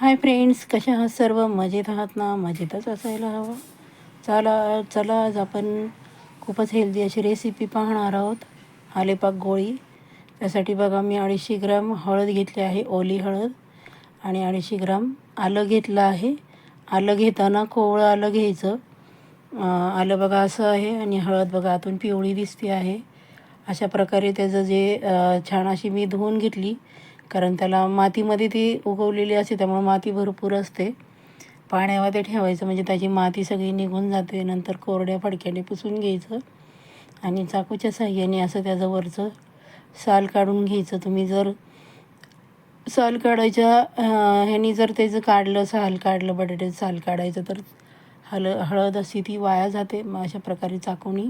Hi friends, कशा आहात सर्व? मजेत आहात ना? मजेतच असायला हवं. चला चला आज आपण खूपच हेल्दी अशी रेसिपी पाहणार आहोत, आलेपाक गोळी. त्यासाठी बघा मी 250 ग्राम हळद घेतली आहे, ओली हळद, आणि 250 ग्राम आलं घेतलं आहे. आलं घेताना कोवळं आलं घ्यायचं. आलं बघा असं आहे आणि हळद बघा आतून पिवळी दिसते आहे. अशा प्रकारे त्याचं जे छान अशी मी धुवून घेतली, कारण त्याला मातीमध्ये ती उगवलेली असते, त्यामुळे माती भरपूर असते. पाण्यामध्ये ठेवायचं म्हणजे त्याची माती सगळी निघून जाते. नंतर कोरड्या फडक्याने पुसून घ्यायचं आणि चाकूच्या साहाय्याने असं त्याचं वरचं साल काढून घ्यायचं. तुम्ही जर साल काढायच्या ह्यानी जर त्याचं काढलं, साल काढलं, बटाट्याचं साल काढायचं, तर हळद अशी ती वाया जाते. मग अशा प्रकारे चाकूनी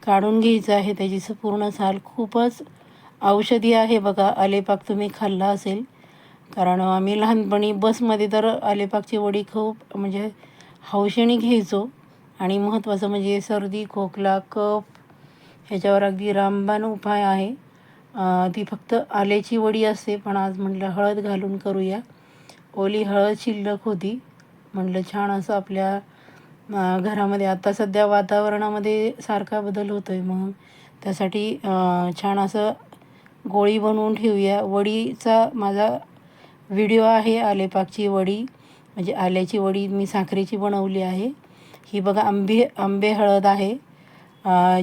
काढून घ्यायचं आहे. त्याची पूर्ण साल खूपच औषधी आहे. बघा, आलेपाक तुम्ही खाल्ला असेल, कारण आम्ही लहानपणी बसमध्ये तर आलेपाकची वडी खूप म्हणजे हौशेने घ्यायचो. आणि महत्त्वाचं म्हणजे सर्दी, खोकला, कफ ह्याच्यावर अगदी रामबाण उपाय आहे. ती फक्त आल्याची वडी असते, पण आज म्हटलं हळद घालून करूया. ओली हळद शिल्लक होती, म्हटलं छान असं आपल्या घरामध्ये आता सध्या वातावरणामध्ये सारखा बदल होतो आहे, मग त्यासाठी छान असं गोळी बनवून ठेवूया. वडीचा माझा व्हिडिओ आहे, आलेपाकची वडी म्हणजे आल्याची वडी मी साखरेची बनवली आहे. ही बघा आंबे हळद आहे.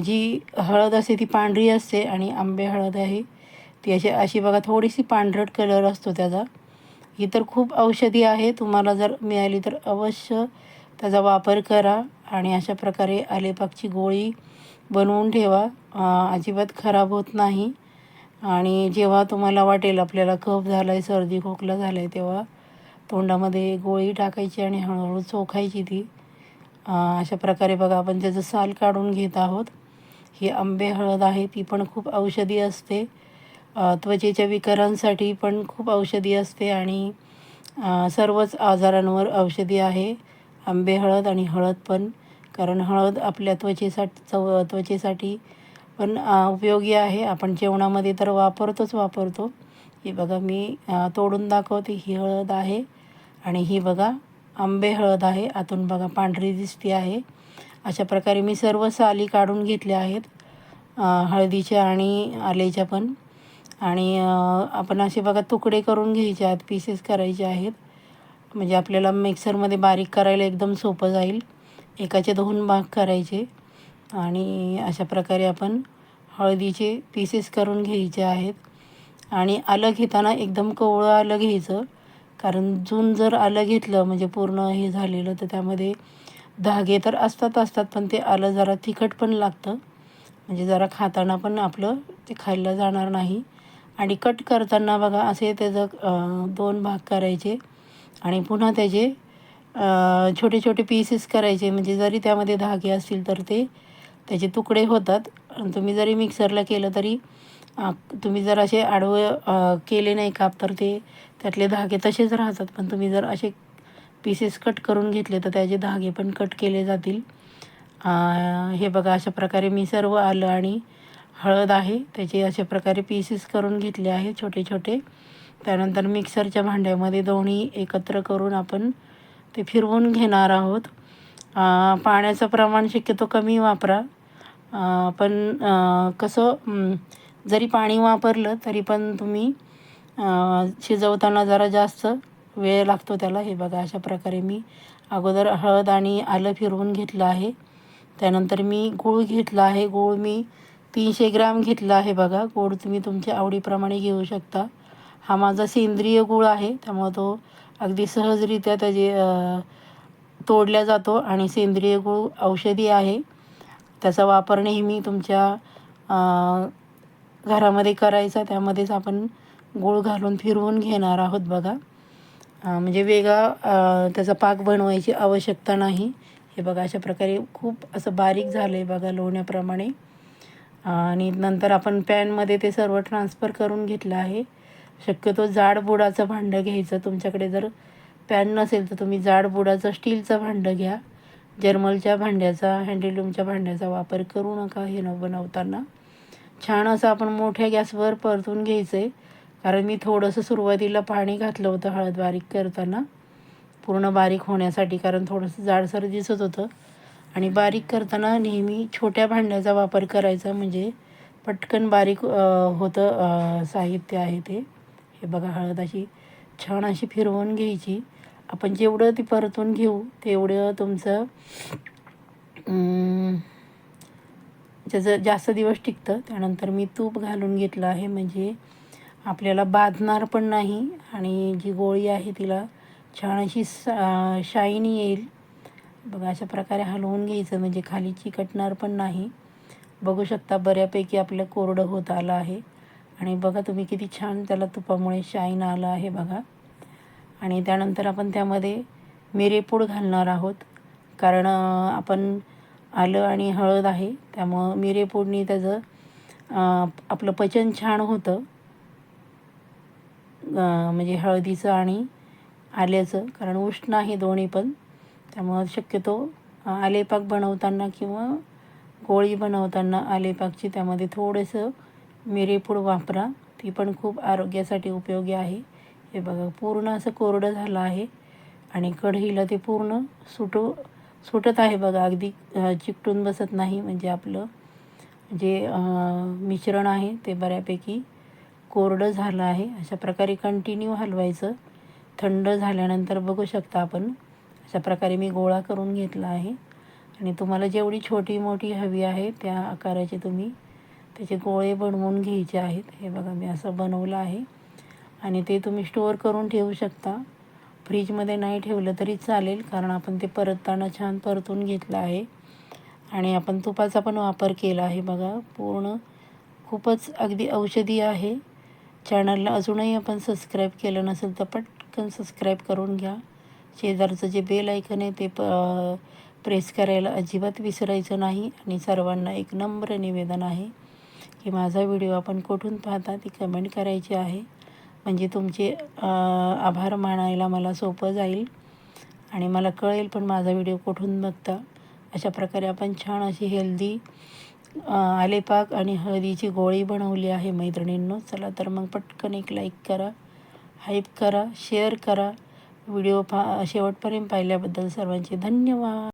जी हळद असते ती पांढरी असते आणि आंबे हळद आहे ती अशी बघा थोडीशी पांढरट कलर असतो त्याचा. ही तर खूप औषधी आहे. तुम्हाला जर मिळाली तर अवश्य त्याचा वापर करा आणि अशा प्रकारे आलेपाकची गोळी बनवून ठेवा. अजिबात खराब होत नाही. आणि जेव्हा तुम्हाला वाटेल आपल्याला कफ झाला आहे, सर्दी खोकला झाला आहे, तेव्हा तोंडामध्ये गोळी टाकायची आणि हळूहळू चोखायची ती. अशा प्रकारे बघा आपण त्याचं साल काढून घेत आहोत. ही आंबे हळद आहे, ती पण खूप औषधी असते. त्वचेच्या विकारांसाठी पण खूप औषधी असते आणि सर्वच आजारांवर औषधी आहे आंबे हळद आणि हळद पण. कारण हळद आपल्या त्वचेसाठी पण उपयोगी आहे. आपण जेवणामध्ये तर वापरतो. ही बघा मी तोडून दाखवते. ही हळद आहे आणि ही बघा आंबे हळद आहे. आतून बघा पांढरी दिसते आहे. अशा प्रकारे मी सर्व साली काढून घेतल्या आहेत, हळदीच्या आणि आल्याच्या पण. आणि आपण असे बघा तुकडे करून घ्यायचे आहेत, पीसेस करायचे आहेत, म्हणजे आपल्याला मिक्सरमध्ये बारीक करायला एकदम सोपं जाईल. एकाचे 2 भाग करायचे आणि अशा प्रकारे आपण हळदीचे पीसेस करून घ्यायचे आहेत. आणि आलं घेताना एकदम कोवळं आलं घ्यायचं, कारण जर आलं घेतलं म्हणजे पूर्ण हे झालेलं, तर त्यामध्ये धागे तर असतात, पण ते आलं जरा तिखट पण लागतं, म्हणजे जरा खाताना पण आपलं ते खायला जाणार नाही. आणि कट करताना बघा असे त्याचं 2 भाग करायचे आणि पुन्हा त्याचे छोटे छोटे पीसेस करायचे, म्हणजे जरी त्यामध्ये धागे असतील तर ते त्याचे तुकडे होतात. तुम्ही जरी मिक्सरला केलं तरी तुम्ही जर असे आडवं केले नाही काप, तर ते त्यातले धागे तसेच राहतात. पण तुम्ही जर असे पीसेस कट करून घेतले तर त्याचे धागे पण कट केले जातील. हे बघा अशा प्रकारे मी सर्व आलं आणि हळद आहे त्याचे अशा प्रकारे पीसेस करून घेतले आहे छोटे छोटे. त्यानंतर मिक्सरच्या भांड्यामध्ये दोन्ही एकत्र करून आपण ते फिरवून घेणार आहोत. पाण्याचं प्रमाण शक्यतो कमी वापरा. पण कसं जरी पाणी वापरलं तरी पण तुम्ही शिजवताना जरा जास्त वेळ लागतो त्याला. हे बघा अशा प्रकारे मी अगोदर हळद आणि आलं फिरवून घेतलं आहे. त्यानंतर मी गूळ घेतला आहे. गूळ मी 300 ग्राम घेतला आहे. बघा, गूळ तुम्ही तुमच्या आवडीप्रमाणे घेऊ शकता. हा माझा सेंद्रिय गूळ आहे, त्यामुळं तो अगदी सहजरित्या तोडला जातो आणि सेंद्रिय गूळ औषधी आहे. त्याचा वापर नेहमी तुमच्या घरामध्ये करायचा. त्यामध्येच आपण गूळ घालून फिरवून घेणार आहोत. बघा, म्हणजे वेगळा त्याचा पाक बनवायची आवश्यकता नाही. हे बघा अशा प्रकारे खूप असं बारीक झालं आहे बघा, लोण्याप्रमाणे. आणि नंतर आपण पॅनमध्ये ते सर्व ट्रान्सफर करून घेतलं आहे. शक्यतो जाड बुडाचं भांडं घ्यायचं. तुमच्याकडे जर पॅन नसेल तर तुम्ही जाड बुडाचं स्टीलचं भांडं घ्या. जर्मलच्या भांड्याचा, हँडलूमच्या भांड्याचा वापर करू नका हे बनवताना. छान असं आपण मोठ्या गॅसवर परतून घ्यायचं आहे. कारण मी थोडंसं सुरुवातीला पाणी घातलं होतं हळद बारीक करताना, पूर्ण बारीक होण्यासाठी, कारण थोडंसं जाडसर दिसत होतं. आणि बारीक करताना नेहमी छोट्या भांड्याचा वापर करायचा, म्हणजे पटकन बारीक होतं साहित्य आहे ते. हे बघा, हळद अशी छान अशी फिरवून घ्यायची. आपण जेवढं ती परतून घेऊ तेवढं तुमचं त्याचं जास्त दिवस टिकतं. त्यानंतर मी तूप घालून घेतलं आहे, म्हणजे आपल्याला बाधणार पण नाही आणि जी गोळी आहे तिला छान अशी शाईनी येईल. बघा, अशा प्रकारे हलवून घ्यायचं, म्हणजे खाली चिकटणार पण नाही. बघू शकता बऱ्यापैकी आपलं कोरडं होत आलं आहे. आणि बघा तुम्ही किती छान त्याला तुपामुळे शाईन आलं आहे बघा. आणि त्यानंतर आपण त्यामध्ये मिरेपूड घालणार आहोत, कारण आपण आलं आणि हळद आहे, त्यामुळं मिरेपूडनी त्याचं आपलं पचन छान होतं, म्हणजे हळदीचं आणि आल्याचं, कारण उष्ण आहे दोन्ही पण. त्यामुळं शक्यतो आलेपाक बनवताना किंवा गोळी बनवताना आलेपाकची त्यामध्ये थोडंसं मिरेपूड वापरा, ती पण खूप आरोग्यासाठी उपयोगी आहे. हे बघा, पूर्ण असं कोरडं झालं आहे आणि कढईला ते पूर्ण सुटत आहे बघा, अगदी चिकटून बसत नाही. म्हणजे आपलं जे मिश्रण आहे ते बऱ्यापैकी कोरडं झालं आहे. अशा प्रकारे कंटिन्यू हलवायचं. थंड झाल्यानंतर बघू शकता आपण, अशा प्रकारे मी गोळा करून घेतला आहे. आणि तुम्हाला जेवढी छोटी मोठी हवी आहे त्या आकाराचे तुम्ही त्याचे गोळे बनवून घ्यायचे आहेत. हे बघा, मी असं बनवलं आहे आणि ते तुम्ही स्टोअर करून ठेवू शकता. फ्रीजमध्ये नाही ठेवलं तरी चालेल, कारण आपण ते परतताना छान परतून घेतलं आहे आणि आपण तुपाचा पण वापर केला आहे. बघा, पूर्ण खूपच अगदी औषधी आहे. चॅनलला अजूनही आपण सबस्क्राईब केलं नसेल तर पटकन सबस्क्राईब करून घ्या. शेजारचं जे बेल आयकन आहे ते प्रेस करायला अजिबात विसरायचं नाही. आणि सर्वांना एक नम्र निवेदन आहे की माझा व्हिडिओ आपण कुठून पाहता ती कमेंट करायची आहे, म्हणजे तुमचे आभार मानायला मला सोपं जाईल आणि मला कळेल पण माझा व्हिडिओ कुठून बघता. अशा प्रकारे आपण छान अशी हेल्दी आलेपाक आणि हळदीची गोळी बनवली आहे मैत्रिणींनो. चला तर मग पटकन एक लाईक करा, हाईप करा, शेअर करा. व्हिडिओ शेवटपर्यंत पाहिल्याबद्दल सर्वांचे धन्यवाद.